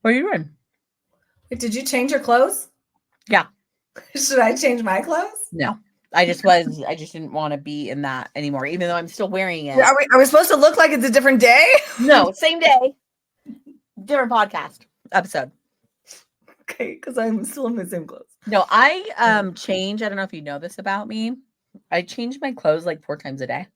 What are you doing? Wait, did you change your clothes? Yeah. Should I change my clothes? No. I just didn't want to be in that anymore, even though I'm still wearing it. Are we supposed to look like it's a different day? No, same day. Different podcast episode. Okay, because I'm still in the same clothes. No, I change. I don't know if you know this about me. I change my clothes like 4 times a day.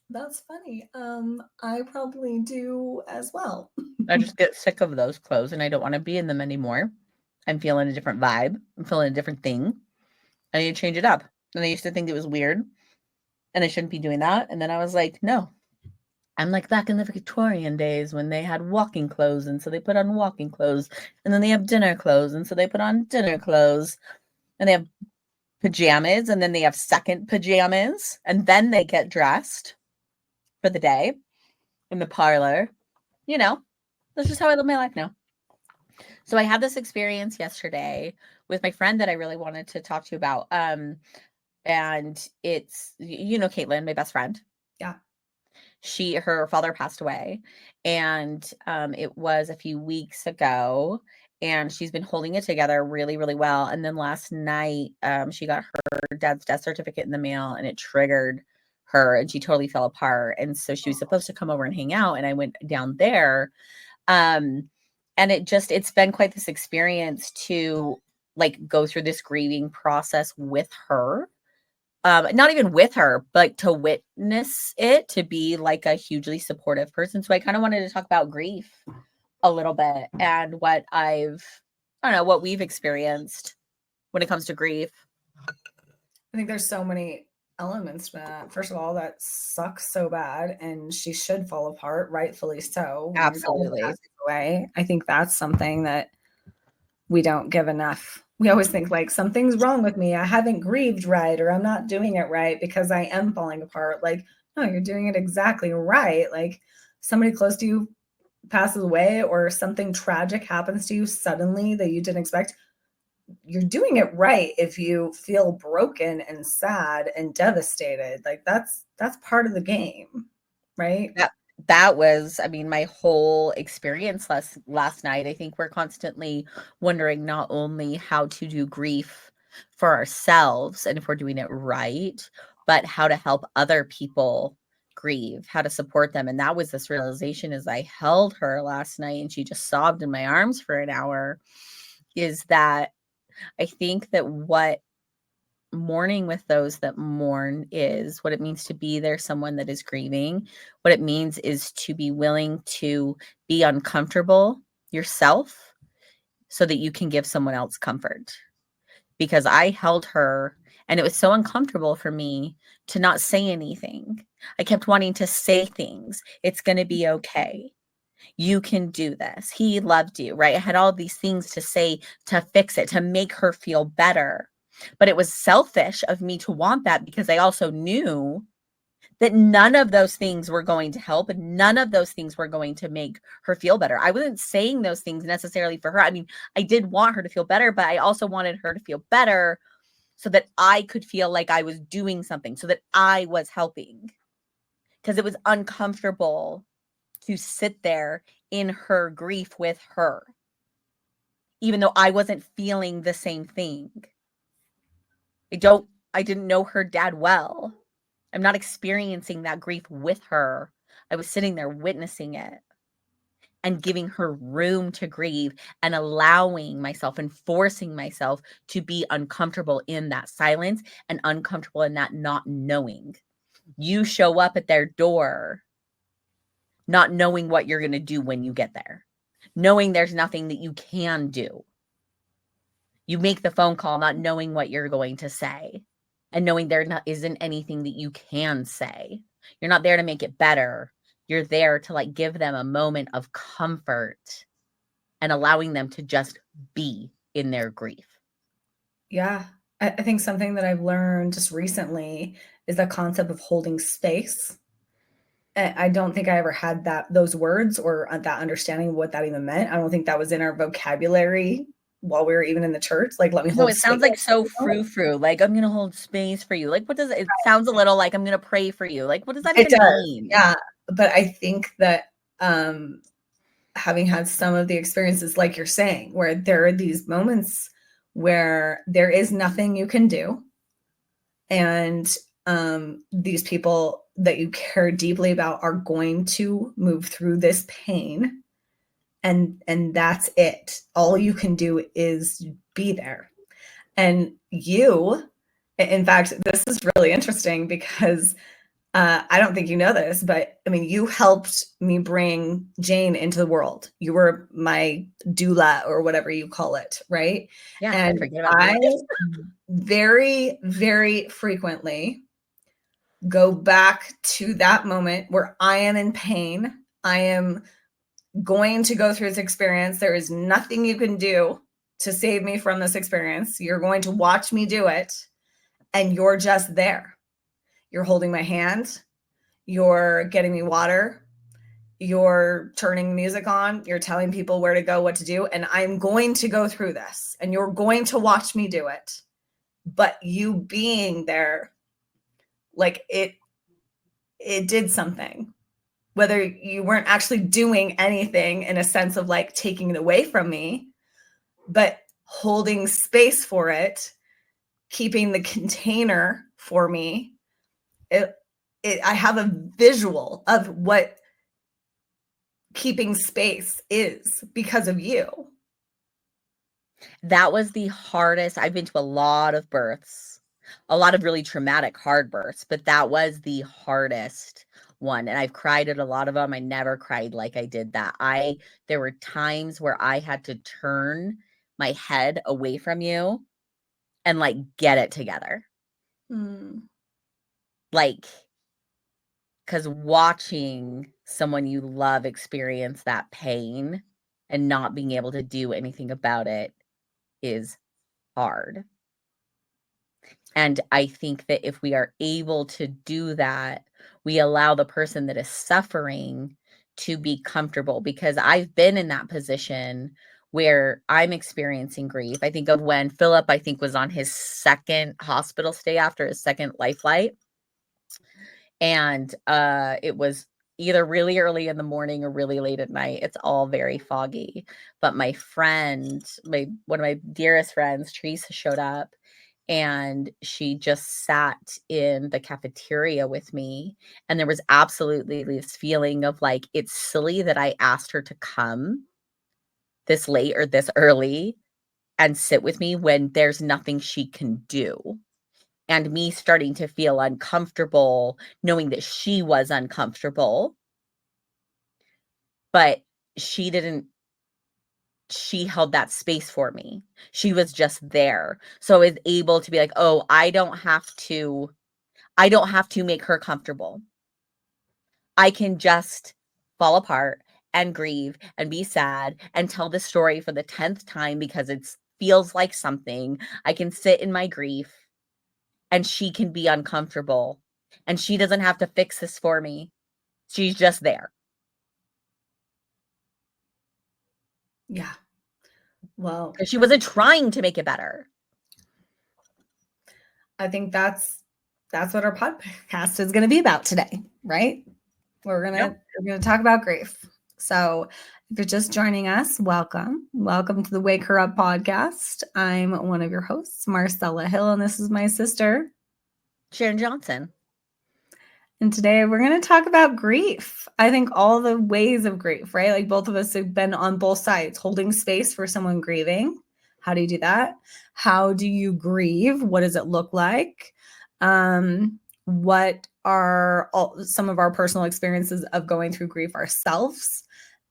That's funny. I probably do as well. I just get sick of those clothes and I don't want to be in them anymore. I'm feeling a different vibe. I'm feeling a different thing. I need to change it up. And I used to think it was weird and I shouldn't be doing that. And then I was like, no. I'm like back in the Victorian days when they had walking clothes. And so they put on walking clothes. And then they have dinner clothes. And so they put on dinner clothes. And they have pajamas. And then they have second pajamas. And then they get dressed for the day in the parlor. You know, that's just how I live my life now. So I had this experience yesterday with my friend that I really wanted to talk to you about. And it's, Caitlin, my best friend. Yeah. Her father passed away, and it was a few weeks ago, and she's been holding it together really, really well. And then last night, she got her dad's death certificate in the mail, and it triggered her, and she totally fell apart. And so she was supposed to come over and hang out, and I went down there. And it's been quite this experience to like go through this grieving process with her. Not even with her, but to witness it, to be like a hugely supportive person. So I kind of wanted to talk about grief a little bit and what what we've experienced when it comes to grief. I think there's so many elements to that. First of all, that sucks so bad and she should fall apart, rightfully so. Absolutely. Away. I think that's something that we don't give enough. We always think like something's wrong with me. I haven't grieved right, or I'm not doing it right because I am falling apart. Like, no, you're doing it exactly right. Like somebody close to you passes away or something tragic happens to you suddenly that you didn't expect. You're doing it right if you feel broken and sad and devastated. Like that's part of the game, right? That was, I mean, my whole experience last night. I think we're constantly wondering not only how to do grief for ourselves and if we're doing it right, but how to help other people grieve, how to support them. And that was this realization as I held her last night and she just sobbed in my arms for an hour, is that I think that what mourning with those that mourn is, what it means to be there, someone that is grieving. What it means is to be willing to be uncomfortable yourself so that you can give someone else comfort. Because I held her and it was so uncomfortable for me to not say anything. I kept wanting to say things. It's going to be okay. You can do this. He loved you, right? I had all these things to say to fix it, to make her feel better. But it was selfish of me to want that because I also knew that none of those things were going to help and none of those things were going to make her feel better. I wasn't saying those things necessarily for her. I mean, I did want her to feel better, but I also wanted her to feel better so that I could feel like I was doing something, so that I was helping. Because it was uncomfortable to sit there in her grief with her, even though I wasn't feeling the same thing. I didn't know her dad well. I'm not experiencing that grief with her. I was sitting there witnessing it and giving her room to grieve and allowing myself and forcing myself to be uncomfortable in that silence and uncomfortable in that not knowing. You show up at their door not knowing what you're going to do when you get there, knowing there's nothing that you can do. You make the phone call not knowing what you're going to say and knowing there isn't anything that you can say. You're not there to make it better. You're there to like give them a moment of comfort and allowing them to just be in their grief. Yeah. I think something that I've learned just recently is the concept of holding space. I don't think I ever had those words or that understanding of what that even meant. I don't think that was in our vocabulary while we were even in the church. Like, let me hold it sounds like so frou-frou. Like, I'm going to hold space for you. Like, what does it sounds a little like I'm going to pray for you. Like, what does that even mean? Yeah. But I think that having had some of the experiences, like you're saying, where there are these moments where there is nothing you can do. And these people that you care deeply about are going to move through this pain. And that's it. All you can do is be there. And you, in fact, this is really interesting because I don't think you know this, but I mean, you helped me bring Jane into the world. You were my doula or whatever you call it, right? Yeah, I And forget about I doulas. very, very frequently go back to that moment where I am in pain. I am going to go through this experience. There is nothing you can do to save me from this experience. You're going to watch me do it, and you're just there. You're holding my hand. You're getting me water. You're turning music on. You're telling people where to go, what to do. And I'm going to go through this, and you're going to watch me do it. But you being there, like it did something. Whether you weren't actually doing anything in a sense of like taking it away from me, but holding space for it, keeping the container for me. I have a visual of what keeping space is because of you. That was the hardest. I've been to a lot of births, a lot of really traumatic, hard births, but that was the hardest one. And I've cried at a lot of them. I never cried like I did that. There were times where I had to turn my head away from you and like get it together. Like, because watching someone you love experience that pain and not being able to do anything about it is hard. And I think that if we are able to do that, we allow the person that is suffering to be comfortable, because I've been in that position where I'm experiencing grief. I think of when Philip, I think, was on his second hospital stay after his second life flight. And it was either really early in the morning or really late at night. It's all very foggy. But my friend, one of my dearest friends, Teresa, showed up, and she just sat in the cafeteria with me. And there was absolutely this feeling of like, it's silly that I asked her to come this late or this early and sit with me when there's nothing she can do. And me starting to feel uncomfortable knowing that she was uncomfortable, but she didn't she held that space for me. She was just there. So I was able to be like, "Oh, I don't have to make her comfortable. I can just fall apart and grieve and be sad and tell the story for the 10th time because it feels like something. I can sit in my grief and she can be uncomfortable, and she doesn't have to fix this for me. She's just there." Yeah. Well, Because she wasn't trying to make it better. I think that's what our podcast is going to be about today, right? We're gonna talk about grief. So if you're just joining us, welcome. Welcome to the Wake Her Up podcast. I'm one of your hosts, Marcella Hill, and this is my sister, Sharon Johnson. And today we're going to talk about grief. I think all the ways of grief, right? Like both of us have been on both sides, holding space for someone grieving. How do you do that? How do you grieve? What does it look like? What are some of our personal experiences of going through grief ourselves?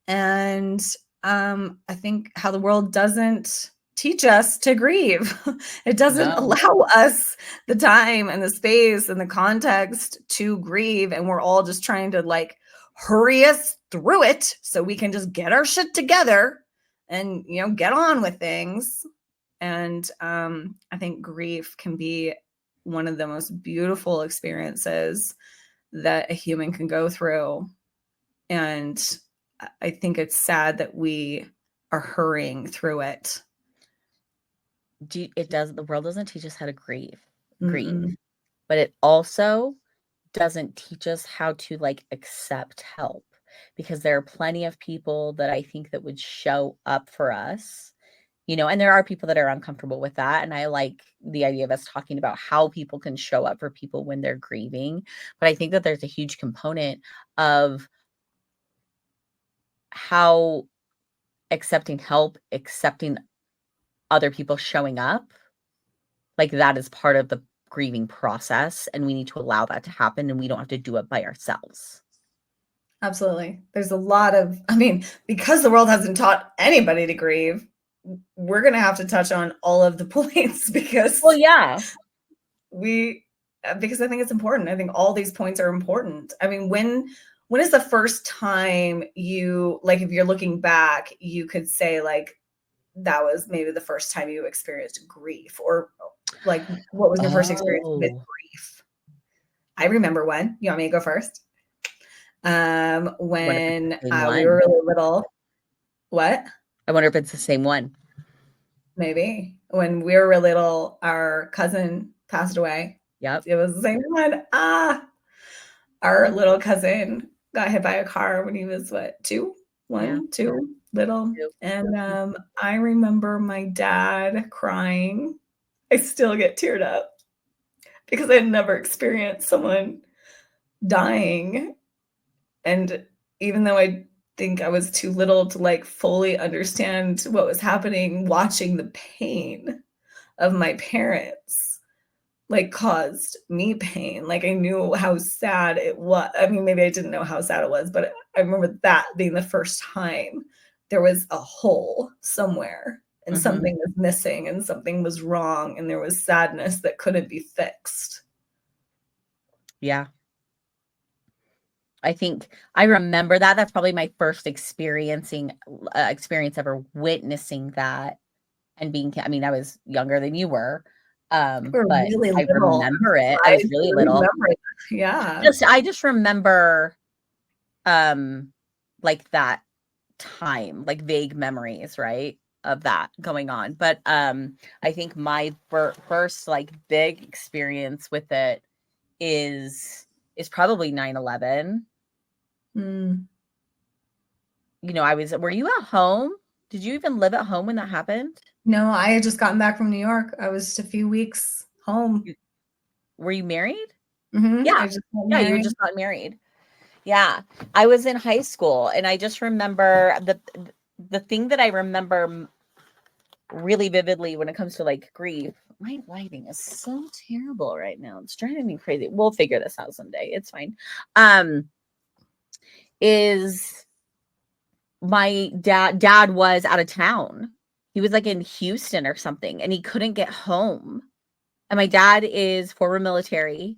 And I think how the world doesn't teach us to grieve. It doesn't allow us the time and the space and the context to grieve. And we're all just trying to like hurry us through it so we can just get our shit together and, you know, get on with things. And I think grief can be one of the most beautiful experiences that a human can go through. And I think it's sad that we are hurrying through it. The world doesn't teach us how to grieve, Mm-mm. but it also doesn't teach us how to like accept help. because there are plenty of people that I think that would show up for us, and there are people that are uncomfortable with that. And I like the idea of us talking about how people can show up for people when they're grieving. But I think that there's a huge component of how accepting help, accepting other people showing up, like that is part of the grieving process. And we need to allow that to happen. And we don't have to do it by ourselves. Absolutely. There's a lot of, I mean, because the world hasn't taught anybody to grieve, we're going to have to touch on all of the points because Well, yeah. because I think it's important. I think all these points are important. I mean, when is the first time you, like, if you're looking back, you could say like, that was maybe the first time you experienced grief, or like, what was your first experience with grief? I remember when. You want me to go first? When we were really little. What? I wonder if it's the same one. Maybe. When we were really little, our cousin passed away. Yep. It was the same one. Our little cousin got hit by a car when he was what, 2, little. And I remember my dad crying. I still get teared up because I had never experienced someone dying. And even though I think I was too little to like fully understand what was happening, watching the pain of my parents like caused me pain. Like I knew how sad it was. I mean, maybe I didn't know how sad it was, but I remember that being the first time there was a hole somewhere and something was missing and something was wrong and there was sadness that couldn't be fixed. Yeah. I think I remember that. That's probably my first experience ever witnessing that and being, I mean, I was younger than you were. But really I remember it. I was really little. Yeah. I just remember like that time, like vague memories, right, of that going on. But I think my first like big experience with it is probably 9/11. Were you at home? Did you even live at home when that happened? No, I had just gotten back from New York. I was just a few weeks home. Were you married? Mm-hmm. Yeah. You had just got married. Yeah. I was in high school and I just remember the thing that I remember really vividly when it comes to like grief. My lighting is so terrible right now. It's driving me crazy. We'll figure this out someday. It's fine. Is my dad was out of town. He was like in Houston or something and he couldn't get home. And my dad is former military.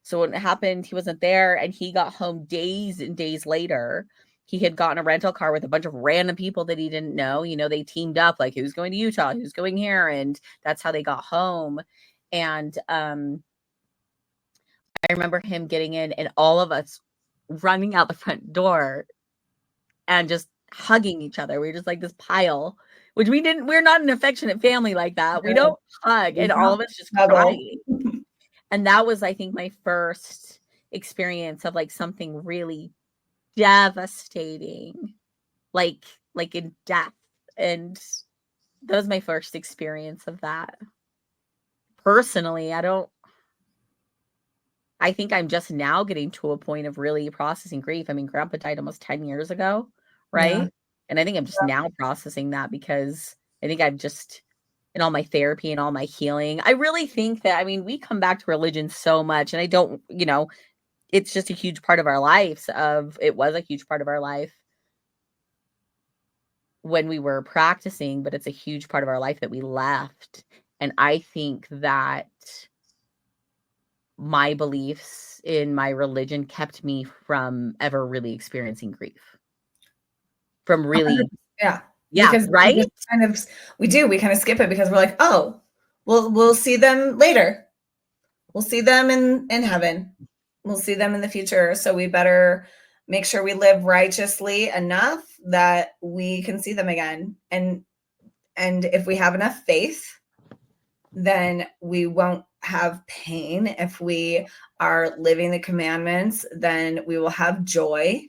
So when it happened, he wasn't there and he got home days and days later. He had gotten a rental car with a bunch of random people that he didn't know. They teamed up, like who's going to Utah, who's going here. And that's how they got home. And I remember him getting in and all of us running out the front door and just hugging each other. We were just like this pile, which we're not an affectionate family like that. We don't hug. And all of us just crying. And that was, I think, my first experience of like something really devastating, like in death. And that was my first experience of that. Personally, I think I'm just now getting to a point of really processing grief. I mean, Grandpa died almost 10 years ago, right? Yeah. And I think I'm just now processing that because I think I'm just in all my therapy and all my healing. I really think that, I mean, we come back to religion so much and I don't, it's just a huge part of our lives it was a huge part of our life when we were practicing, but it's a huge part of our life that we left. And I think that my beliefs in my religion kept me from ever really experiencing grief. From really, yeah, because right? We kind of skip it because we're like, oh, we'll see them later. We'll see them in heaven. We'll see them in the future. So we better make sure we live righteously enough that we can see them again. And if we have enough faith, then we won't have pain. If we are living the commandments, then we will have joy.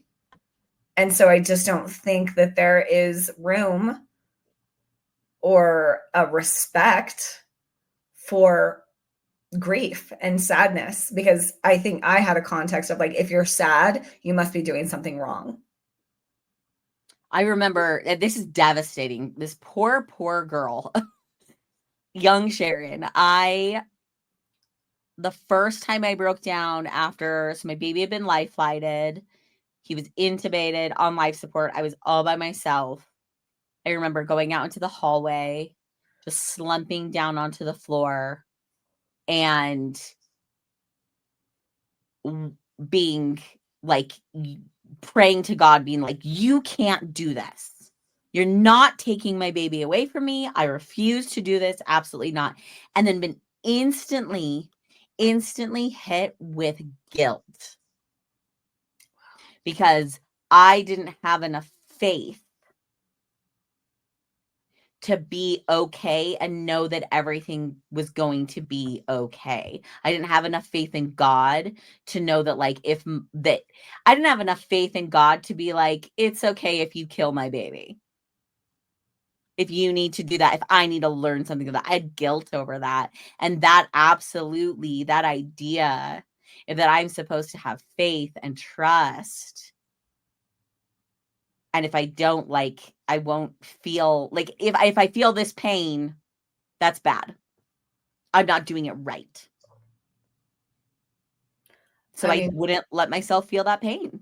And so I just don't think that there is room or a respect for grief and sadness, because I think I had a context of like, if you're sad, you must be doing something wrong. I remember, this is devastating. This poor, poor girl, young Sharon. The first time I broke down after, so my baby had been life flighted. He was intubated on life support. I was all by myself. I remember going out into the hallway, just slumping down onto the floor and being like, praying to God, being like, you can't do this. You're not taking my baby away from me. I refuse to do this. Absolutely not. And then been instantly hit with guilt because I didn't have enough faith to be okay and know that everything was going to be okay. I didn't have enough faith in God to know that, like, I didn't have enough faith in God to be like, it's okay if you kill my baby. If you need to do that, if I need to learn something of that. I had guilt over that. And that absolutely, that idea that I'm supposed to have faith and trust. And if I don't, like, I won't feel like, if I feel this pain, that's bad. I'm not doing it right. So I wouldn't let myself feel that pain.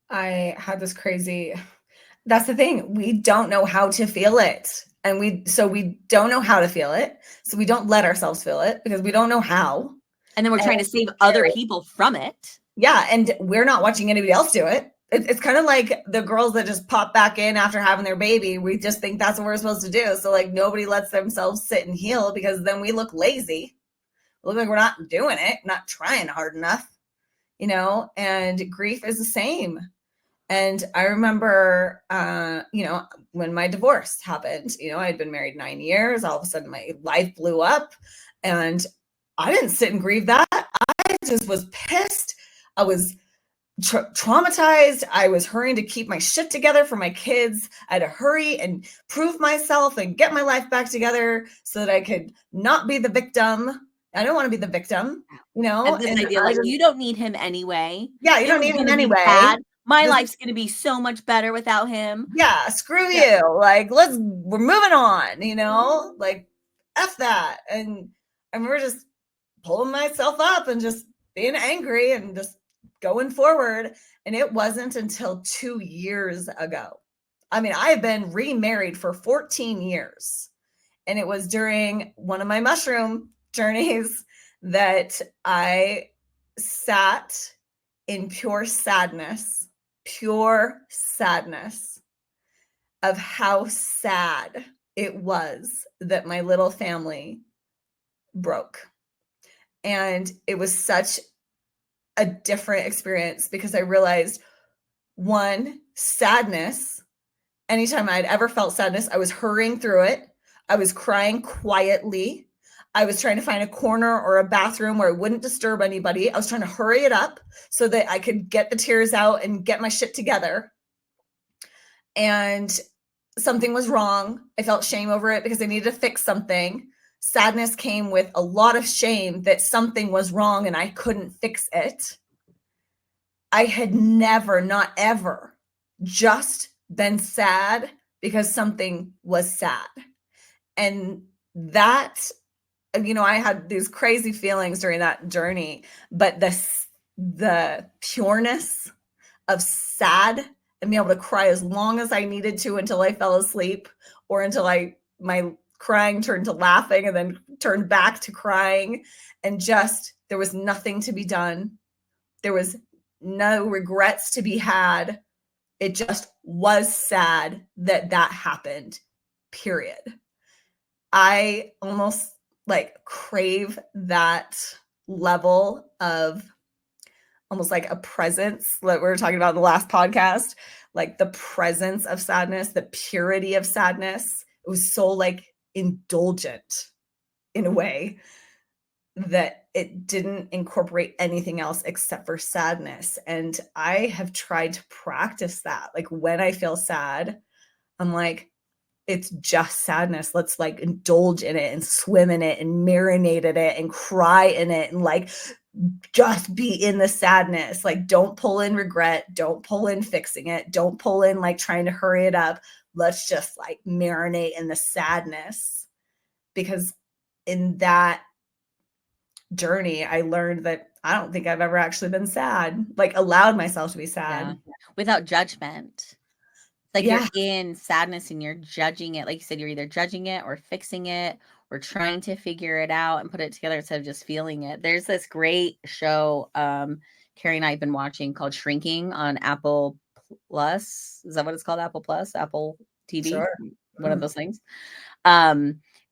I had this crazy, that's the thing. We don't know how to feel it. And we don't know how to feel it. So we don't let ourselves feel it because we don't know how. And then we're trying to save other people from it. Yeah. And we're not watching anybody else do it. It's kind of like the girls that just pop back in after having their baby. We just think that's what we're supposed to do. So like nobody lets themselves sit and heal because then we look lazy. We look like we're not doing it, not trying hard enough, and grief is the same. And I remember, when my divorce happened, I had been married 9 years. All of a sudden my life blew up and I didn't sit and grieve that. I just was pissed. I was traumatized. I was hurrying to keep my shit together for my kids. I had to hurry and prove myself and get my life back together so that I could not be the victim. I don't want to be the victim, And this idea, like, you don't need him anyway. Yeah, you don't need him anyway. My life's going to be so much better without him. Yeah, screw you. Like, we're moving on, like, F that. And I remember just pulling myself up and just being angry and just going forward. And it wasn't until 2 years ago. I mean, I have been remarried for 14 years. And it was during one of my mushroom journeys that I sat in pure sadness of how sad it was that my little family broke. And it was such a different experience because I realized, one, sadness. Anytime I'd ever felt sadness, I was hurrying through it. I was crying quietly. I was trying to find a corner or a bathroom where it wouldn't disturb anybody. I was trying to hurry it up so that I could get the tears out and get my shit together. And something was wrong. I felt shame over it because I needed to fix something. Sadness came with a lot of shame that something was wrong and I couldn't fix it. I had never, not ever, just been sad because something was sad. And that, I had these crazy feelings during that journey, but the pureness of sad and being able to cry as long as I needed to until I fell asleep or until my crying turned to laughing and then turned back to crying, and just there was nothing to be done. There was no regrets to be had. It just was sad that happened, period. I almost crave that level of almost like a presence that we were talking about in the last podcast, like the presence of sadness, the purity of sadness. It was so indulgent in a way that it didn't incorporate anything else except for sadness. And I have tried to practice that. Like when I feel sad, I'm like, it's just sadness. Let's like indulge in it and swim in it and marinate in it and cry in it and like just be in the sadness. Like don't pull in regret, don't pull in fixing it, don't pull in like trying to hurry it up. Let's just like marinate in the sadness. Because in that journey, I learned that I don't think I've ever actually been sad, like allowed myself to be sad. Yeah. Without judgment. Like you're Yeah. in sadness and you're judging it. Like you said, you're either judging it or fixing it or trying to figure it out and put it together instead of just feeling it. There's this great show Carrie and I have been watching called Shrinking on Apple Plus. Is that what it's called? Apple Plus, Apple TV, Sure. one of those things.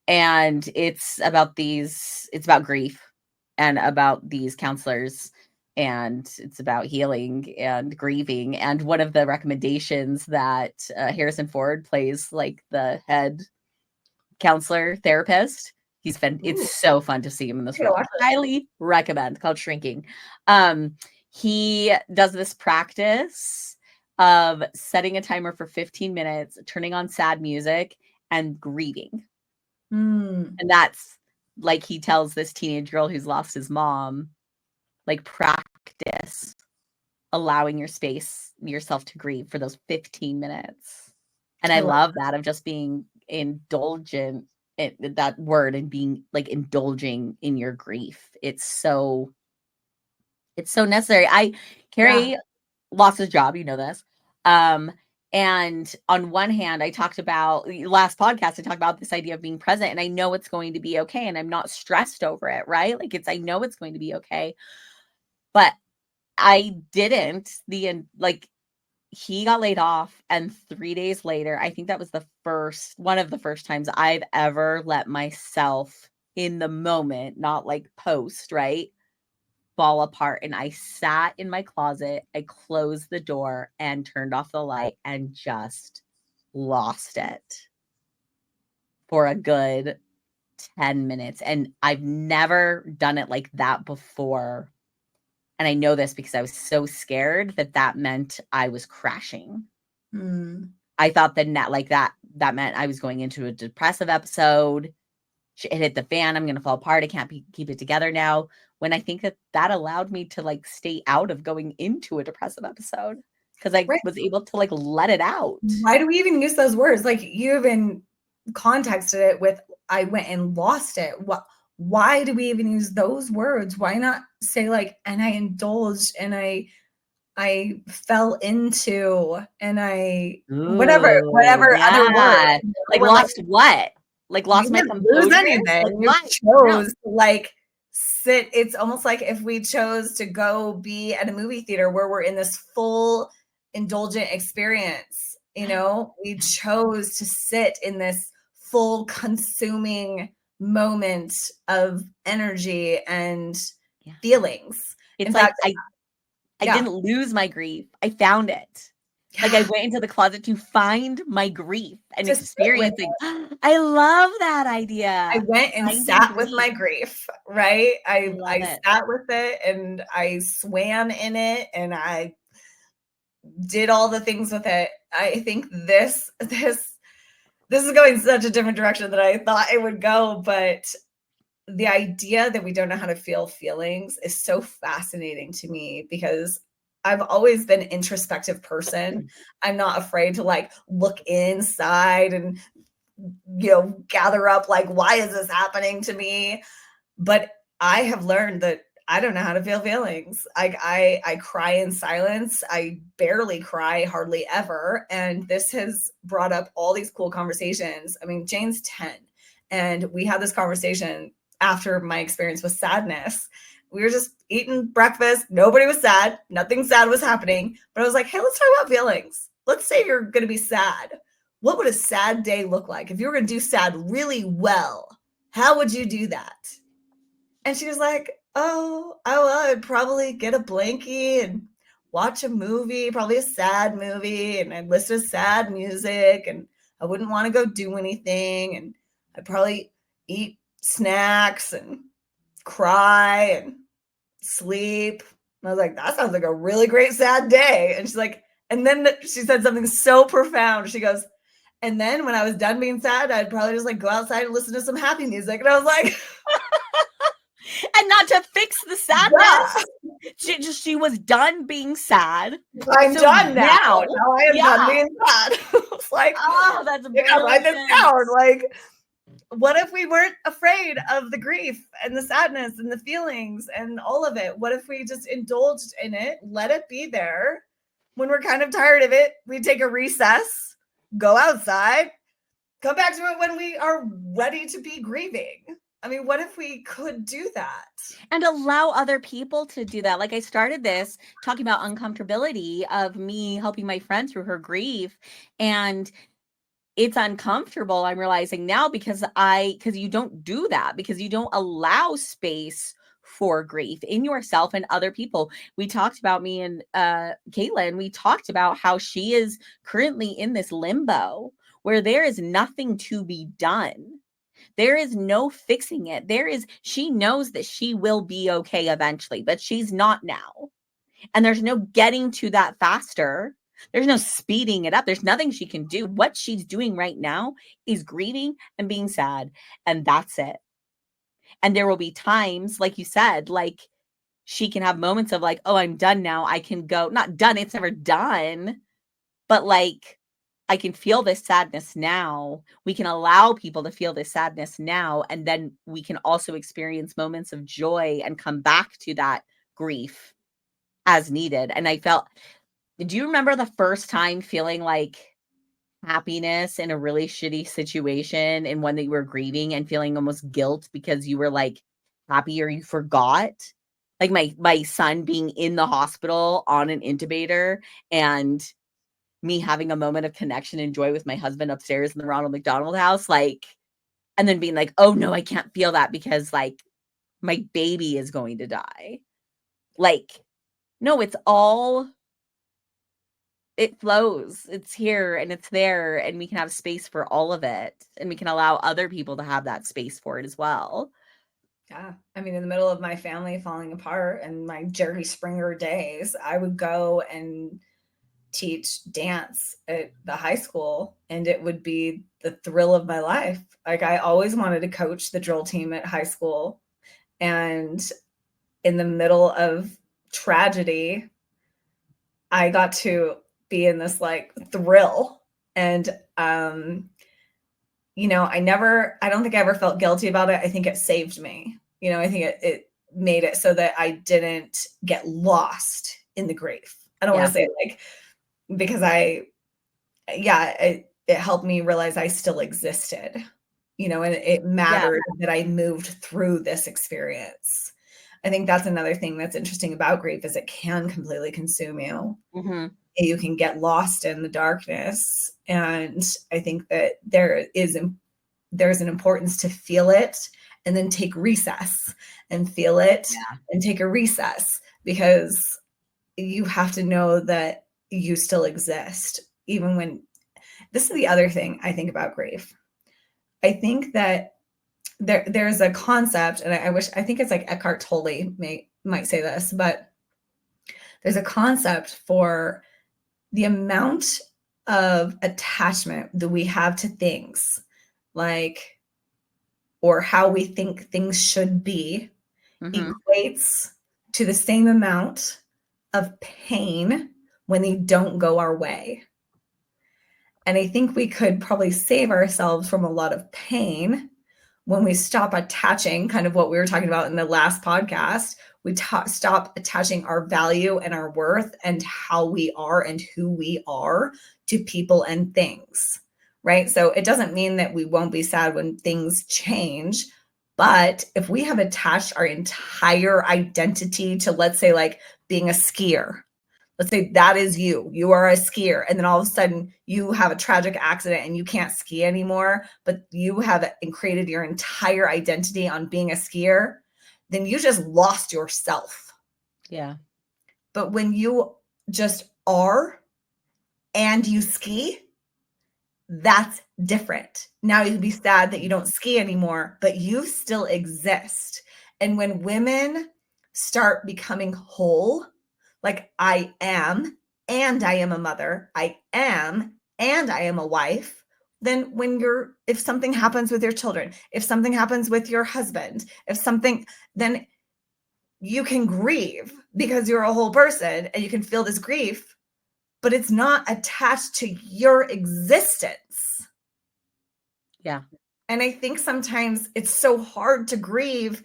And it's about grief and about these counselors, and it's about healing and grieving. And one of the recommendations that Harrison Ford plays, like the head counselor therapist, it's so fun to see him in this role. Highly recommend, called Shrinking. He does this practice of setting a timer for 15 minutes, turning on sad music, and grieving. And that's like, he tells this teenage girl who's lost his mom, like, practice allowing yourself to grieve for those 15 minutes. And I love that, of just being indulgent, that word, and being like indulging in your grief. It's so necessary. Carrie lost his job, you know this. And on one hand, I talked about last podcast, I talked about this idea of being present, and I know it's going to be okay. And I'm not stressed over it, right? Like I know it's going to be okay. But I didn't, he got laid off, and 3 days later, I think that was one of the first times I've ever let myself in the moment, not like post, right, fall apart. And I sat in my closet, I closed the door and turned off the light and just lost it for a good 10 minutes. And I've never done it like that before. And I know this because I was so scared that meant I was crashing. I thought that that meant I was going into a depressive episode. It hit the fan. I'm going to fall apart. I can't keep it together now. When I think that allowed me to like stay out of going into a depressive episode, because I was able to like let it out. Why do we even use those words? Like you even contexted it with, I went and lost it. Why do we even use those words? Why not say like, and I indulged and I fell into, and whatever other word. Like lost what? Like lost my composure? Lose anything. Like, you chose to like sit. It's almost like if we chose to go be at a movie theater where we're in this full indulgent experience, we chose to sit in this full consuming moment of energy and feelings. It's in fact, I didn't lose my grief. I found it. Like I went into the closet to find my grief and experience it. I love that idea. I went and sat with my grief, right? I sat with it and I swam in it and I did all the things with it. I think this is going such a different direction than I thought it would go, but the idea that we don't know how to feel feelings is so fascinating to me, because I've always been an introspective person. I'm not afraid to like look inside and, gather up like, why is this happening to me? But I have learned that I don't know how to feel feelings. I cry in silence. I barely cry, hardly ever. And this has brought up all these cool conversations. I mean, Jane's 10, and we had this conversation after my experience with sadness. We were just eating breakfast. Nobody was sad. Nothing sad was happening. But I was like, hey, let's talk about feelings. Let's say you're going to be sad. What would a sad day look like? If you were going to do sad really well, how would you do that? And she was like, well, I'd probably get a blankie and watch a movie, probably a sad movie. And I'd listen to sad music, and I wouldn't want to go do anything. And I'd probably eat snacks, and cry and sleep. And I was like, that sounds like a really great sad day. And she's like, and then she said something so profound. She goes, and then when I was done being sad, I'd probably just like go outside and listen to some happy music. And I was like, and not to fix the sadness. Yeah. She was done being sad. I'm done now. Now I am done being sad. It's like, oh, that's brilliant. Write this down. Like, what if we weren't afraid of the grief and the sadness and the feelings and all of it? What if we just indulged in it, let it be there? When we're kind of tired of it, we take a recess, go outside, come back to it when we are ready to be grieving. I mean, what if we could do that? And allow other people to do that. Like, I started this talking about uncomfortability of me helping my friend through her grief. And it's uncomfortable, I'm realizing now, because you don't do that, because you don't allow space for grief in yourself and other people. We talked about me and Caitlin, we talked about how she is currently in this limbo where there is nothing to be done. There is no fixing it. She knows that she will be okay eventually, but she's not now. And there's no getting to that faster. There's no speeding it up. There's nothing she can do. What she's doing right now is grieving and being sad. And that's it. And there will be times, like you said, like she can have moments of like, oh, I'm done now. I can go, not done. It's never done. But like, I can feel this sadness now. We can allow people to feel this sadness now. And then we can also experience moments of joy and come back to that grief as needed. And I felt, do you remember the first time feeling like happiness in a really shitty situation and one that you were grieving and feeling almost guilt because you were like happy or you forgot? Like my son being in the hospital on an intubator and me having a moment of connection and joy with my husband upstairs in the Ronald McDonald house, like, and then being like, oh no, I can't feel that because like my baby is going to die. Like, no, it's all, it flows. It's here and it's there, and we can have space for all of it, and we can allow other people to have that space for it as well. Yeah. I mean, in the middle of my family falling apart and my Jerry Springer days, I would go and teach dance at the high school, and it would be the thrill of my life. Like, I always wanted to coach the drill team at high school. And in the middle of tragedy, I got to be in this like thrill. And you know, I don't think I ever felt guilty about it. I think it saved me. You know, I think it made it so that I didn't get lost in the grief. I don't want to say like, because it helped me realize I still existed, you know, and it mattered that I moved through this experience. I think that's another thing that's interesting about grief is it can completely consume you. Mm-hmm. You can get lost in the darkness. And I think that there's an importance to feel it and then take recess and feel it and take a recess, because you have to know that you still exist, even when. This is the other thing I think about grief. I think that there's a concept, and I think it's like Eckhart Tolle might say this, but there's a concept for the amount of attachment that we have to things, like, or how we think things should be, equates to the same amount of pain when they don't go our way. And I think we could probably save ourselves from a lot of pain when we stop attaching, kind of what we were talking about in the last podcast. We stop attaching our value and our worth and how we are and who we are to people and things, right? So it doesn't mean that we won't be sad when things change. But if we have attached our entire identity to, let's say, like being a skier, let's say that is you are a skier, and then all of a sudden you have a tragic accident and you can't ski anymore, but you have created your entire identity on being a skier, then you just lost yourself. Yeah. But when you just are and you ski, that's different. Now you can be sad that you don't ski anymore, but you still exist. And when women start becoming whole, like I am, and I am a mother, I am, and I am a wife, then if something happens with your children, if something happens with your husband, then you can grieve because you're a whole person and you can feel this grief, but it's not attached to your existence. Yeah. And I think sometimes it's so hard to grieve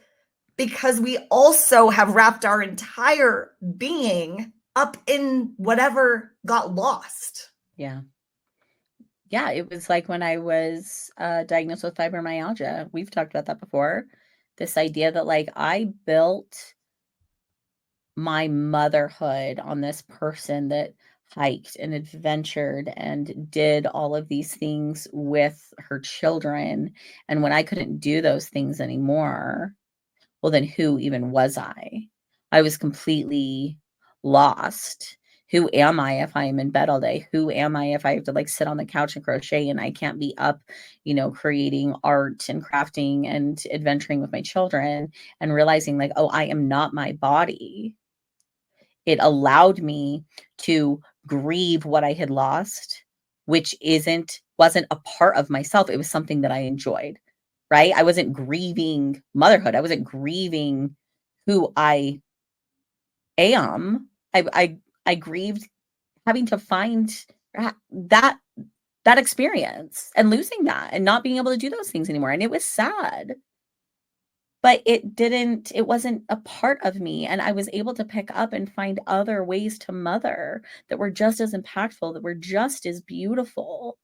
because we also have wrapped our entire being up in whatever got lost. Yeah. Yeah, it was like when I was diagnosed with fibromyalgia. We've talked about that before. This idea that like I built my motherhood on this person that hiked and adventured and did all of these things with her children. And when I couldn't do those things anymore, well, then who even was I? I was completely lost. Who am I if I am in bed all day? Who am I if I have to like sit on the couch and crochet and I can't be up, creating art and crafting and adventuring with my children and realizing like, oh, I am not my body. It allowed me to grieve what I had lost, which wasn't a part of myself. It was something that I enjoyed, right? I wasn't grieving motherhood. I wasn't grieving who I am. I grieved having to find that experience and losing that and not being able to do those things anymore. And it was sad. But it wasn't a part of me, and I was able to pick up and find other ways to mother that were just as impactful, that were just as beautiful.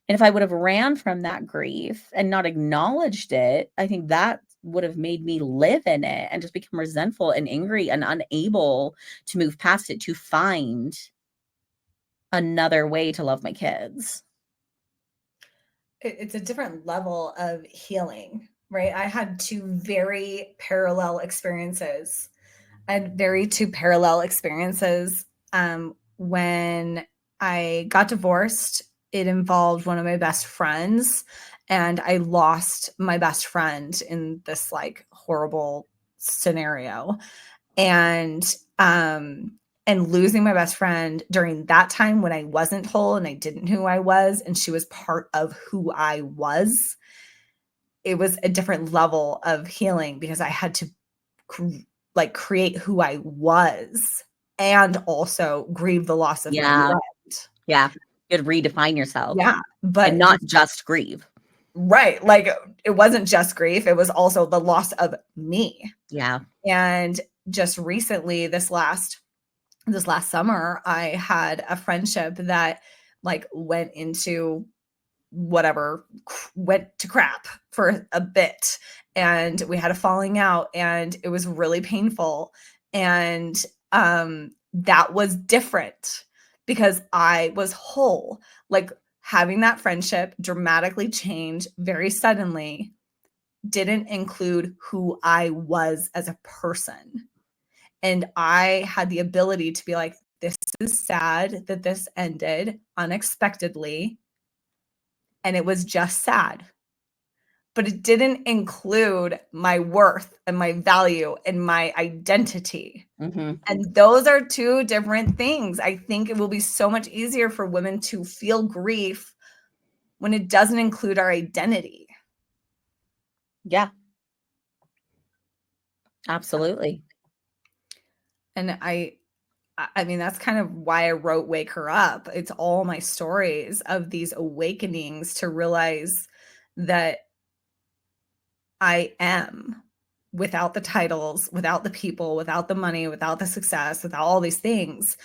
And if I would have ran from that grief and not acknowledged it, I think that would have made me live in it and just become resentful and angry and unable to move past it, to find another way to love my kids. It's a different level of healing, right? I had two very parallel experiences. When I got divorced. It involved one of my best friends, and I lost my best friend in this like horrible scenario. And losing my best friend during that time when I wasn't whole and I didn't know who I was, and she was part of who I was, it was a different level of healing because I had to create who I was and also grieve the loss of my Yeah. friend. Yeah. You had to redefine yourself. Yeah, And not just grieve. Right. Like it wasn't just grief, it was also the loss of me. Yeah. And just recently, this last summer, I had a friendship that like went to crap for a bit, and we had a falling out, and it was really painful. And that was different because I was whole. Like having that friendship dramatically change very suddenly didn't include who I was as a person. And I had the ability to be like, this is sad that this ended unexpectedly. And it was just sad. But it didn't include my worth and my value and my identity. Mm-hmm. And those are two different things. I think it will be so much easier for women to feel grief when it doesn't include our identity. Yeah. Absolutely. And I mean, that's kind of why I wrote Wake Her Up. It's all my stories of these awakenings to realize that I am, without the titles, without the people, without the money, without the success, without all these things.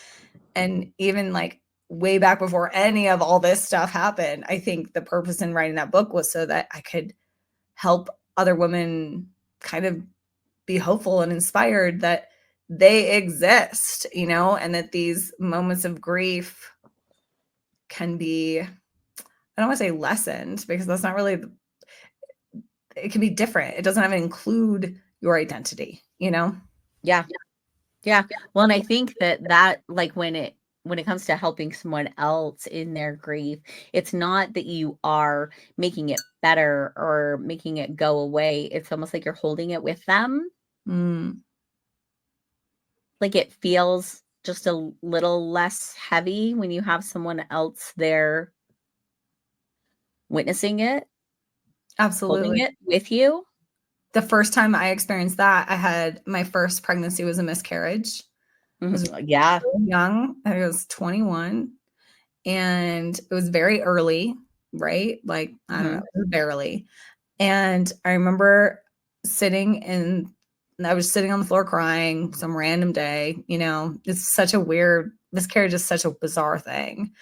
And even like way back before any of all this stuff happened, I think the purpose in writing that book was so that I could help other women kind of be hopeful and inspired that they exist, and that these moments of grief can be, I don't want to say lessened because that's not really, it can be different. It doesn't have to include your identity, Yeah. Yeah. Well, and I think that like when it comes to helping someone else in their grief, it's not that you are making it better or making it go away, it's almost like you're holding it with them. Mm. Like it feels just a little less heavy when you have someone else there witnessing it, holding Absolutely. it with you. The first time I experienced that, I had my first pregnancy was a miscarriage. I was Yeah. really young. I was 21 and it was very early, right? Like, I don't know, Mhm. it was barely. And I remember I was sitting on the floor crying some random day. It's such a weird, miscarriage is such a bizarre thing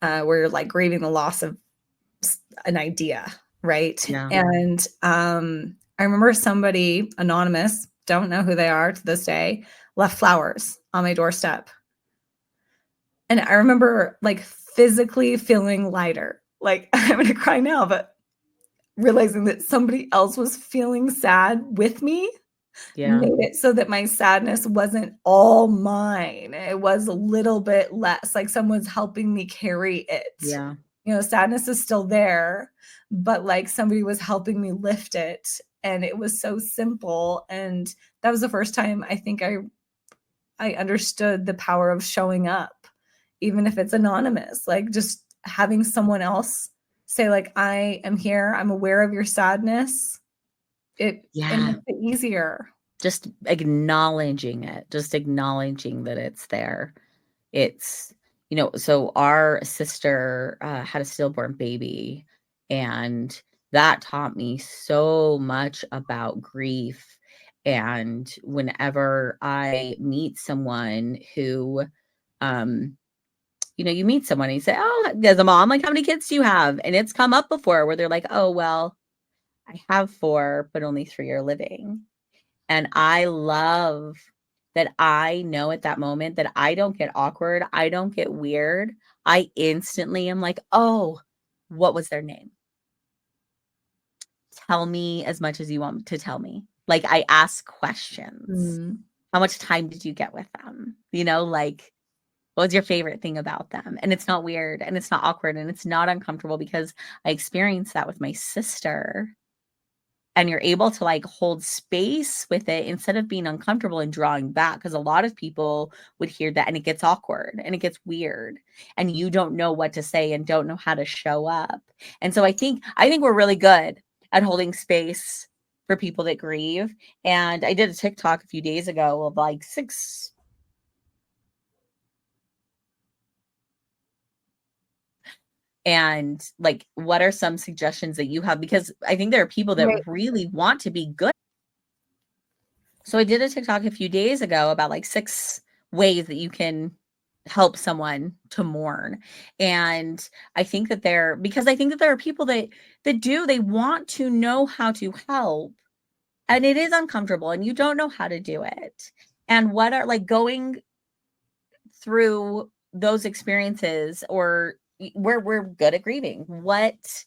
where you're like grieving the loss of an idea, right? Yeah. And I remember somebody anonymous, don't know who they are to this day, left flowers on my doorstep. And I remember like physically feeling lighter. Like I'm going to cry now, but realizing that somebody else was feeling sad with me Yeah. made it so that my sadness wasn't all mine. It was a little bit less, like someone's helping me carry it. Yeah. Sadness is still there, but like somebody was helping me lift it. And it was so simple. And that was the first time I think I understood the power of showing up, even if it's anonymous, like just having someone else say, like, I am here, I'm aware of your sadness. It Yeah. makes it easier. Just acknowledging it, just acknowledging that it's there. It's, so our sister had a stillborn baby, and that taught me so much about grief. And whenever I meet someone who, um, you meet someone and you say, "Oh, as a mom, like, how many kids do you have?" And it's come up before where they're like, "Oh, well, I have 4, but only 3 are living." And I love that I know at that moment that I don't get awkward, I don't get weird. I instantly am like, "Oh, what was their name? Tell me as much as you want to tell me." Like, I ask questions. Mm. "How much time did you get with them?" Like, "What was your favorite thing about them?" And it's not weird, and it's not awkward, and it's not uncomfortable because I experienced that with my sister. And you're able to, like, hold space with it instead of being uncomfortable and drawing back, because a lot of people would hear that and it gets awkward and it gets weird, and you don't know what to say and don't know how to show up. And so I think we're really good at holding space for people that grieve. And I did a TikTok a few days ago of, like, 6 and, like, what are some suggestions that you have? Because I think there are people that Right. really want to be good. So I did a TikTok a few days ago about like 6 ways that you can help someone to mourn. And I think that there are people that they want to know how to help, and it is uncomfortable and you don't know how to do it. And what are, like, going through those experiences, or where we're good at grieving. What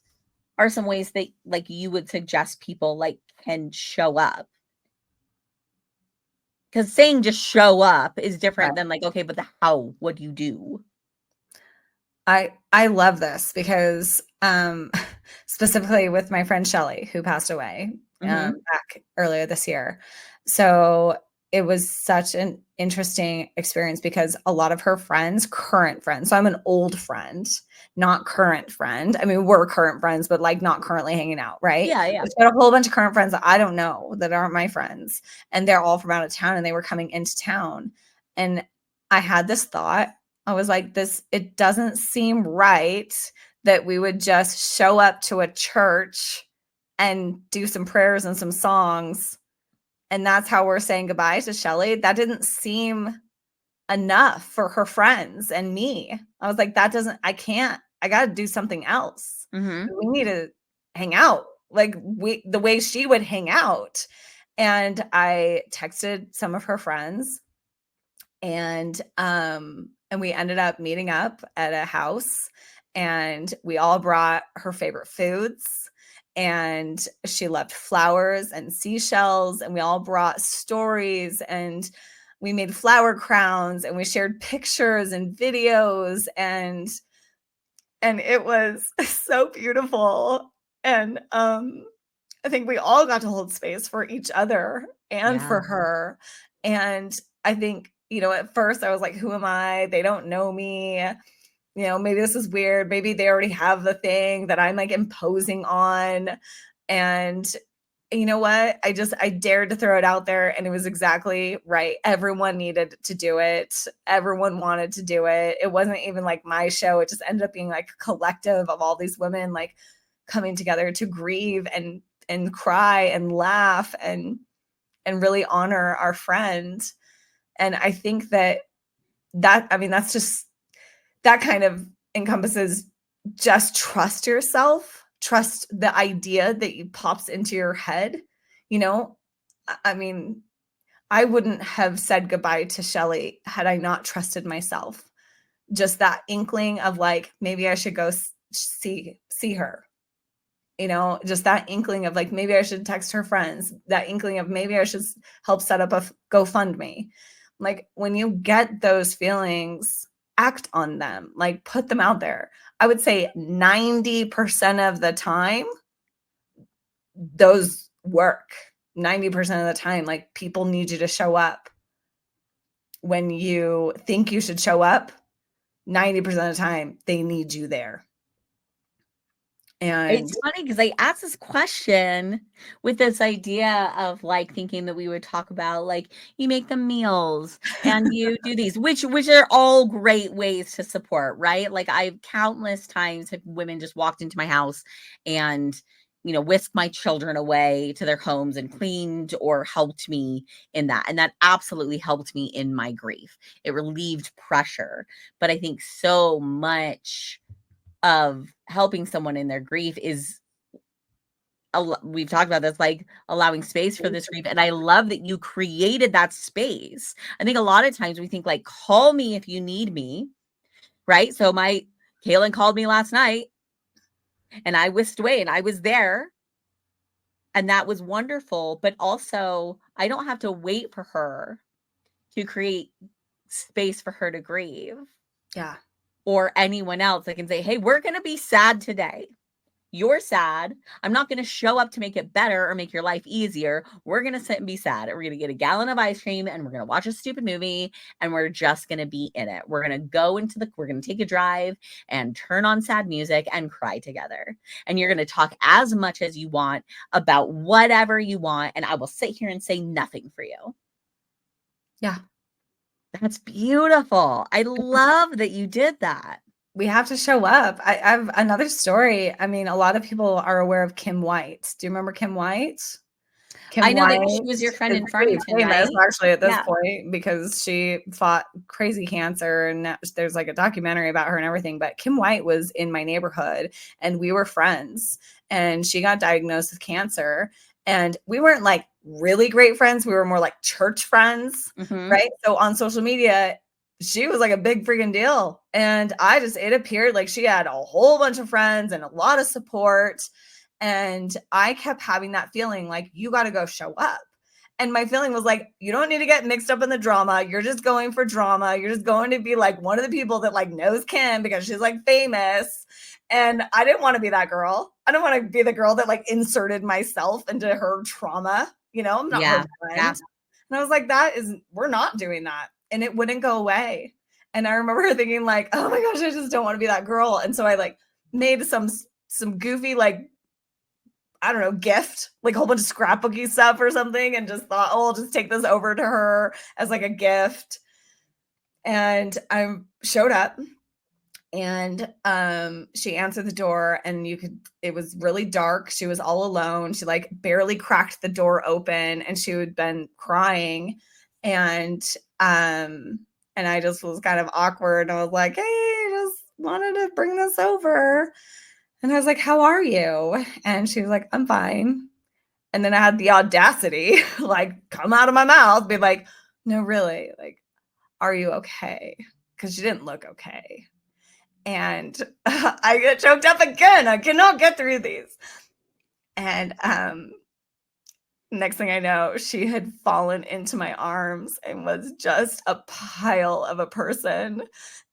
are some ways that, like, you would suggest people, like, can show up? Because saying just show up is different than, like, okay, but the how, what do you do? I love this because specifically with my friend Shelly who passed away Mhm. back earlier this year. So it was such an interesting experience because a lot of her friends, current friends, so I'm an old friend, not current friend. I mean, we're current friends, but like not currently hanging out, right? Yeah, yeah. But she had a whole bunch of current friends that I don't know that aren't my friends, and they're all from out of town, and they were coming into town, and I had this thought. I was like, it doesn't seem right that we would just show up to a church and do some prayers and some songs. And that's how we're saying goodbye to Shelly. That didn't seem enough for her friends and me. I was like, I can't, I got to do something else. Mhm. We need to hang out like the way she would hang out. And I texted some of her friends and we ended up meeting up at a house and we all brought her favorite foods and she loved flowers and seashells and we all brought stories and we made flower crowns and we shared pictures and videos and it was so beautiful And I think we all got to hold space for each other and Yeah. for her. And I think, you know, at first I was like, who am I? They don't know me. You know, maybe this is weird. Maybe they already have the thing that I'm like imposing on. And you know what? I dared to throw it out there and it was exactly right. Everyone needed to do it. Everyone wanted to do it. It wasn't even like my show. It just ended up being like a collective of all these women like coming together to grieve and cry and laugh and really honor our friend. And I think that I mean that's just that kind of encompasses just trust yourself, trust the idea that you pops into your head. You know, I mean, I wouldn't have said goodbye to Shelly had I not trusted myself. Just that inkling of like maybe I should go see her. You know, just that inkling of like maybe I should text her friends, that inkling of maybe I should help set up a GoFundMe. Like when you get those feelings, act on them, like put them out there. I would say 90% of the time, those work. 90% of the time, like people need you to show up. When you think you should show up, 90% of the time, they need you there. And It's funny because I asked this question with this idea of like thinking that we would talk about like you make them meals and you do these, which are all great ways to support, right? Like I've countless times have women just walked into my house and whisked my children away to their homes and cleaned or helped me in that. And that absolutely helped me in my grief. It relieved pressure. But I think so much of helping someone in their grief is we've talked about this, like allowing space for this grief. And I love that you created that space. I think a lot of times we think like, call me if you need me. Right. So Kaylin called me last night and I whisked away and I was there. And that was wonderful. But also I don't have to wait for her to create space for her to grieve. yeah. Or anyone else that can say, hey, we're going to be sad today. You're sad. I'm not going to show up to make it better or make your life easier. We're going to sit and be sad. We're going to get a gallon of ice cream and we're going to watch a stupid movie and we're just going to be in it. We're going to we're going to take a drive and turn on sad music and cry together. And you're going to talk as much as you want about whatever you want. And I will sit here and say nothing for you. Yeah. That's beautiful. I love that you did that. We have to show up. I have another story. I mean, a lot of people are aware of Kim White. Do you remember Kim White? I know that she was your friend in Farmington, famous, right? actually, at this point because she fought crazy cancer and there's like a documentary about her and everything. But Kim White was in my neighborhood and we were friends and she got diagnosed with cancer. And we weren't like really great friends. We were more like church friends, right? So on social media, she was like a big freaking deal. And it appeared like she had a whole bunch of friends and a lot of support. And I kept having that feeling like, you got to go show up. And my feeling was like, you don't need to get mixed up in the drama. You're just going for drama. You're just going to be like one of the people that like knows Kim because she's like famous. And I didn't want to be that girl. I don't want to be the girl that like inserted myself into her trauma. You know, I'm not her friend. Yeah. And I was like, we're not doing that. And it wouldn't go away. And I remember thinking like, oh my gosh, I just don't want to be that girl. And so I like made some goofy, like, I don't know, gift, like a whole bunch of scrapbooky stuff or something. And just thought, oh, I'll just take this over to her as like a gift. And I showed up and she answered the door and it was really dark. She was all alone. She like barely cracked the door open and she had been crying. And I just was kind of awkward. I was like, hey, I just wanted to bring this over. And I was like, how are you? And she was like, I'm fine. And then I had the audacity, like, come out of my mouth, be like, no, really, like, are you okay? Because she didn't look okay. And I get choked up again. I cannot get through these. And next thing I know, she had fallen into my arms and was just a pile of a person.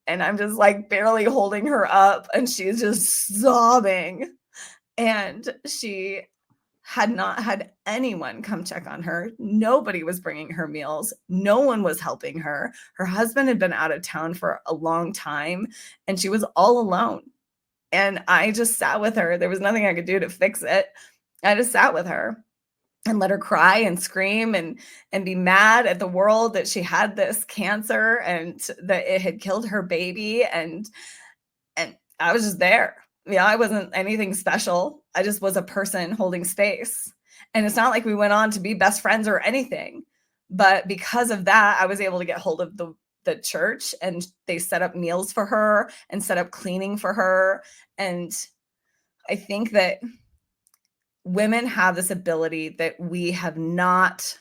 And I'm just like barely holding her up and she's just sobbing. And she had not had anyone come check on her. Nobody was bringing her meals. No one was helping her. Her husband had been out of town for a long time and she was all alone. And I just sat with her. There was nothing I could do to fix it. I just sat with her and let her cry and scream and be mad at the world that she had this cancer and that it had killed her baby. And I was just there. Yeah, I wasn't anything special. I just was a person holding space. And it's not like we went on to be best friends or anything. But because of that, I was able to get hold of the church, and they set up meals for her and set up cleaning for her. And I think that women have this ability that we have not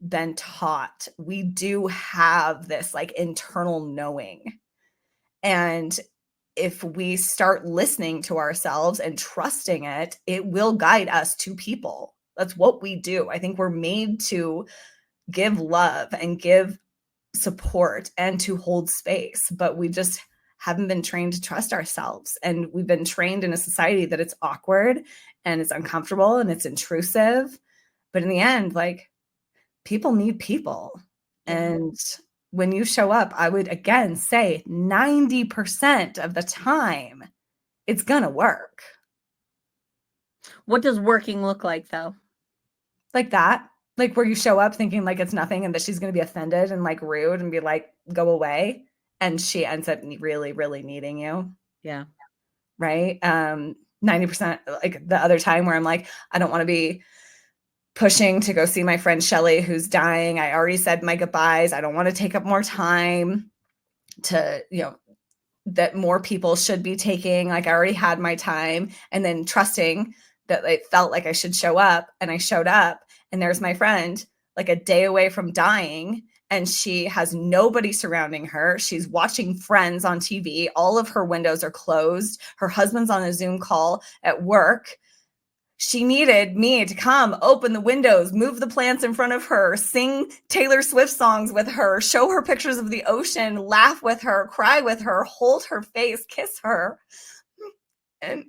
been taught. We do have this like internal knowing. And if we start listening to ourselves and trusting it, it will guide us to people. That's what we do. I think we're made to give love and give support and to hold space, but we just haven't been trained to trust ourselves. And we've been trained in a society that it's awkward and it's uncomfortable and it's intrusive. But in the end, like, people need people. Yeah. And when you show up, I would again say 90% of the time, it's going to work. What does working look like, though? Like that. Like where you show up thinking like it's nothing and that she's going to be offended and like rude and be like, go away. And she ends up really, really needing you. Yeah. Right. 90%, like the other time where I'm like, I don't want to be pushing to go see my friend Shelly who's dying. I already said my goodbyes. I don't want to take up more time to, that more people should be taking. Like I already had my time, and then trusting that it felt like I should show up, and I showed up, and there's my friend like a day away from dying, and she has nobody surrounding her. She's watching Friends on TV. All of her windows are closed. Her husband's on a Zoom call at work. She needed me to come, open the windows, move the plants in front of her, sing Taylor Swift songs with her, show her pictures of the ocean, laugh with her, cry with her, hold her face, kiss her. And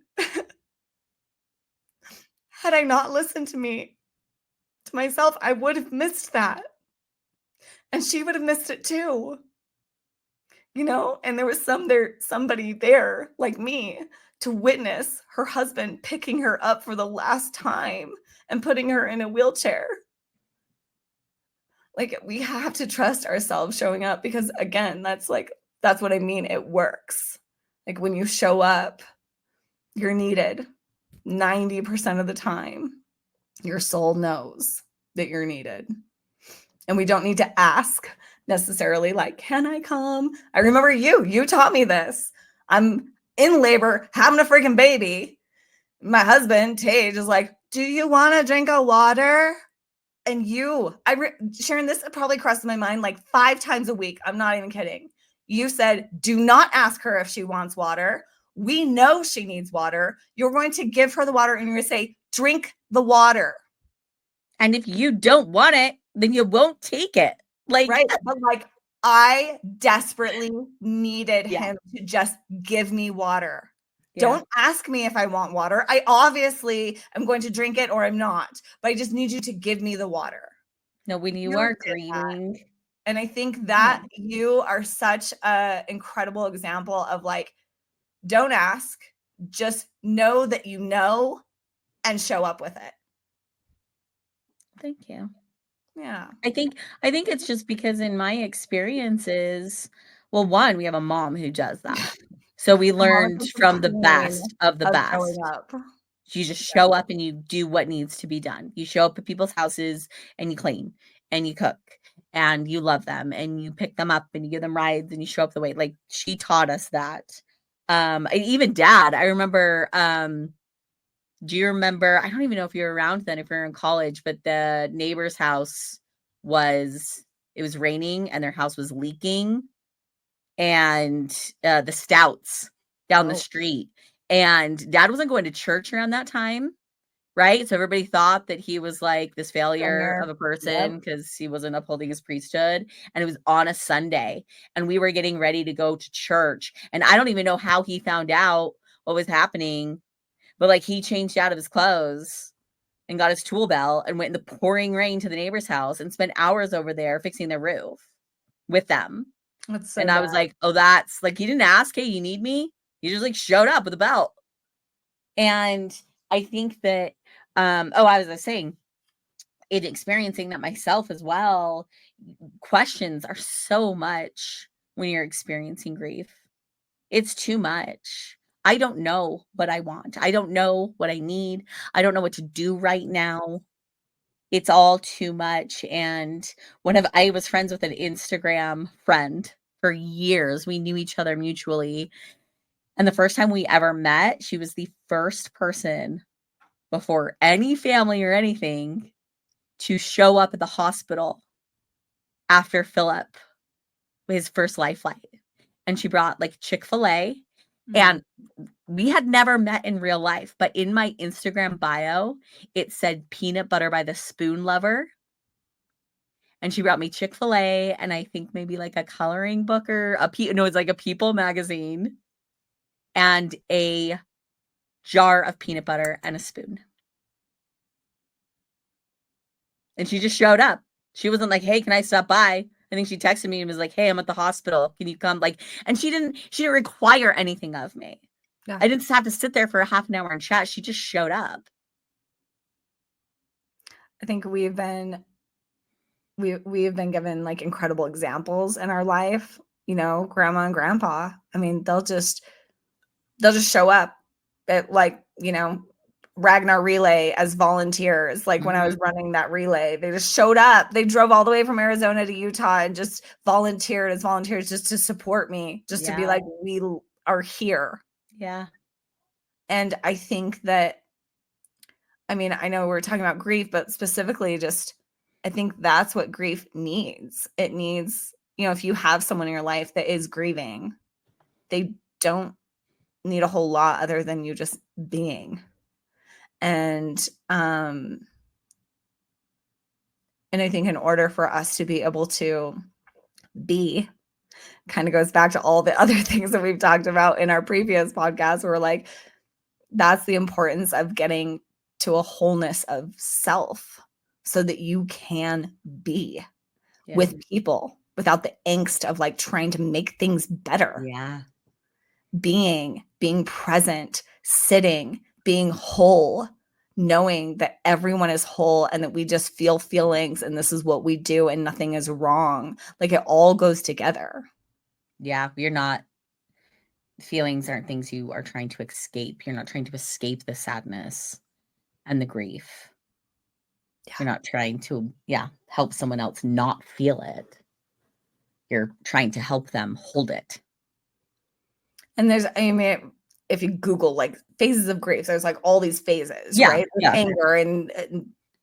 had I not listened to myself, I would have missed that. And she would have missed it too. And there was somebody there like me to witness her husband picking her up for the last time and putting her in a wheelchair. Like, we have to trust ourselves showing up, because again, that's what I mean. It works. Like when you show up, you're needed 90% of the time. Your soul knows that you're needed. And we don't need to ask necessarily, like, can I come? I remember you taught me this. I'm in labor, having a freaking baby. My husband, Tage, is like, do you want a drink of water? And Sharon, this probably crosses my mind like 5 times a week. I'm not even kidding. You said, do not ask her if she wants water. We know she needs water. You're going to give her the water and you're going to say, drink the water. And if you don't want it, then you won't take it. Like, right. But like, I desperately needed him to just give me water. Yeah. Don't ask me if I want water. I obviously am going to drink it or I'm not, but I just need you to give me the water. No, when you are grieving. And I think that you are such an incredible example of like, don't ask, just know that you know and show up with it. Thank you. Yeah. I think it's just because in my experiences, well, one, we have a mom who does that. So we learned from the best of the best. You just show up and you do what needs to be done. You show up at people's houses and you clean and you cook and you love them and you pick them up and you give them rides and you show up the way. Like, she taught us that. Even Dad, I remember, do you remember, I don't even know if you were around then, if you're in college, but the neighbor's house it was raining and their house was leaking, and the Stouts down the street, and Dad wasn't going to church around that time, right? So everybody thought that he was like this failure of a person because he wasn't upholding his priesthood, and it was on a Sunday and we were getting ready to go to church, and I don't even know how he found out what was happening. But like he changed out of his clothes and got his tool belt and went in the pouring rain to the neighbor's house and spent hours over there fixing their roof with them. That's so And I was bad. like, oh, that's like, he didn't ask, hey, you need me? He just like showed up with a belt. And I think that, I was saying, in experiencing that myself as well, questions are so much when you're experiencing grief. It's too much. I don't know what I want. I don't know what I need. I don't know what to do right now. It's all too much. And I was friends with an Instagram friend for years. We knew each other mutually. And the first time we ever met, she was the first person before any family or anything to show up at the hospital after Philip, his first life flight. And she brought like Chick-fil-A. And we had never met in real life, but in my Instagram bio, it said peanut butter by the spoon lover. And she brought me Chick-fil-A and I think maybe like a coloring book or it's like a People magazine and a jar of peanut butter and a spoon. And she just showed up. She wasn't like, hey, can I stop by? I think she texted me and was like, hey, I'm at the hospital. Can you come? Like, and she didn't require anything of me. Yeah. I didn't have to sit there for a half an hour and chat. She just showed up. I think we've been given like incredible examples in our life, grandma and grandpa. I mean, they'll just show up at like, Ragnar relay as volunteers. Like when I was running that relay, they just showed up. They drove all the way from Arizona to Utah and just volunteered as volunteers just to support me, just to be like, we are here. Yeah. And I think that, I mean, I know we're talking about grief, but specifically just, I think that's what grief needs. It needs, if you have someone in your life that is grieving, they don't need a whole lot other than you just being. And I think in order for us to be able to be, kind of goes back to all the other things that we've talked about in our previous podcasts, where like, that's the importance of getting to a wholeness of self so that you can be with people without the angst of like trying to make things better. Yeah. Being present, sitting, being whole, knowing that everyone is whole and that we just feel feelings and this is what we do and nothing is wrong. Like it all goes together. Yeah. Feelings aren't things you are trying to escape. You're not trying to escape the sadness and the grief. Yeah. You're not trying to, help someone else not feel it. You're trying to help them hold it. And if you Google like phases of grief, there's like all these phases, right? Yeah. Anger and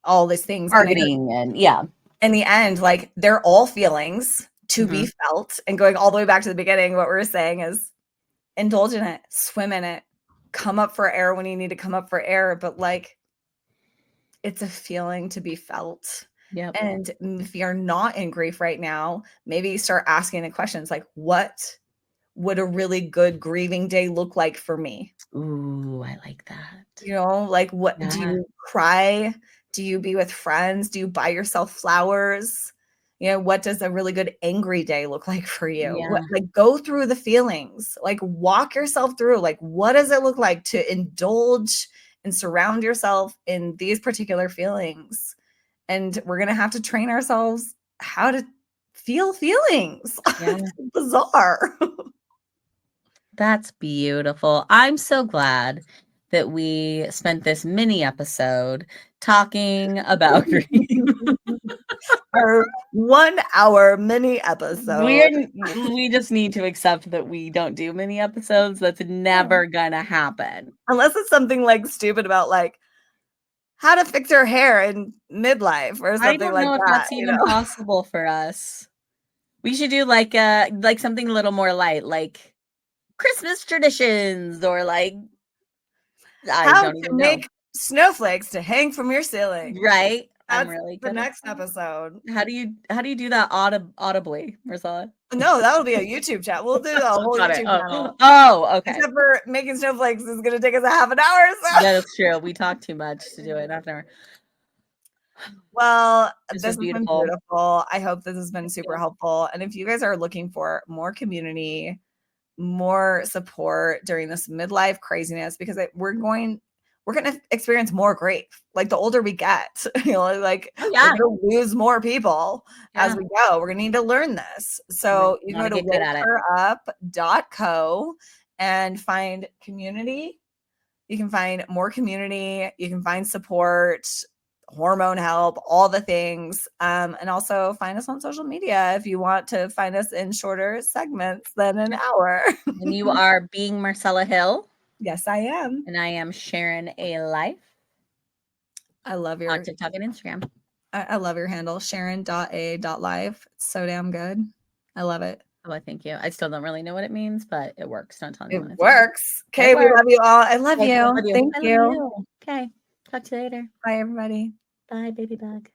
all these things. Targeting and in the end, like they're all feelings to be felt. And going all the way back to the beginning, what we're saying is indulge in it, swim in it, come up for air when you need to come up for air. But like, it's a feeling to be felt. Yep. And if you're not in grief right now, maybe start asking the questions like, what would a really good grieving day look like for me? Ooh, I like that. Like what do you cry? Do you be with friends? Do you buy yourself flowers? What does a really good angry day look like for you? Like go through the feelings, like walk yourself through, like what does it look like to indulge and surround yourself in these particular feelings? And we're going to have to train ourselves how to feel feelings. Yeah. It's bizarre. That's beautiful. I'm so glad that we spent this mini episode talking about grief. Our 1 hour mini episode. We just need to accept that we don't do mini episodes. That's never gonna happen. Unless it's something like stupid about like how to fix your hair in midlife or something like that. I don't know if that's even possible for us. We should do like something a little more light, like Christmas traditions or like how to make snowflakes to hang from your ceiling. Right. I'm That's really the good at next that. episode. How do you do that audibly, Marcella? No, that'll be a YouTube chat. We'll do a whole Got it. YouTube channel. Oh, okay. Except for making snowflakes is going to take us a half an hour. So. Yeah, that's true. We talk too much to do it. Half an hour. Well, This this was has been beautiful. beautiful. I hope this has been Thank super you. helpful. And if you guys are looking for more community, more support during this midlife craziness, because we're going to experience more grief. Like the older we get, like Oh, we're yeah. going to lose more people as Yeah. we go. We're going to need to learn this. So you can Wanna go to get good at it. wakeherup.co and find community. You can find more community. You can find support, hormone help, all the things. And also find us on social media if you want to find us in shorter segments than an hour. And you are being Marcella Hill. Yes, I am. And I am Sharon A. Life. I love On TikTok and Instagram. I love your handle, Sharon.a.life. It's so damn good. I love it. Oh, thank you. I still don't really know what it means, but it works. Don't tell anyone. It works. Okay, we works. love you all. I love Okay, you. love you. Thank I love you. you. Okay. Talk to you later. Bye, everybody. Bye, baby bug.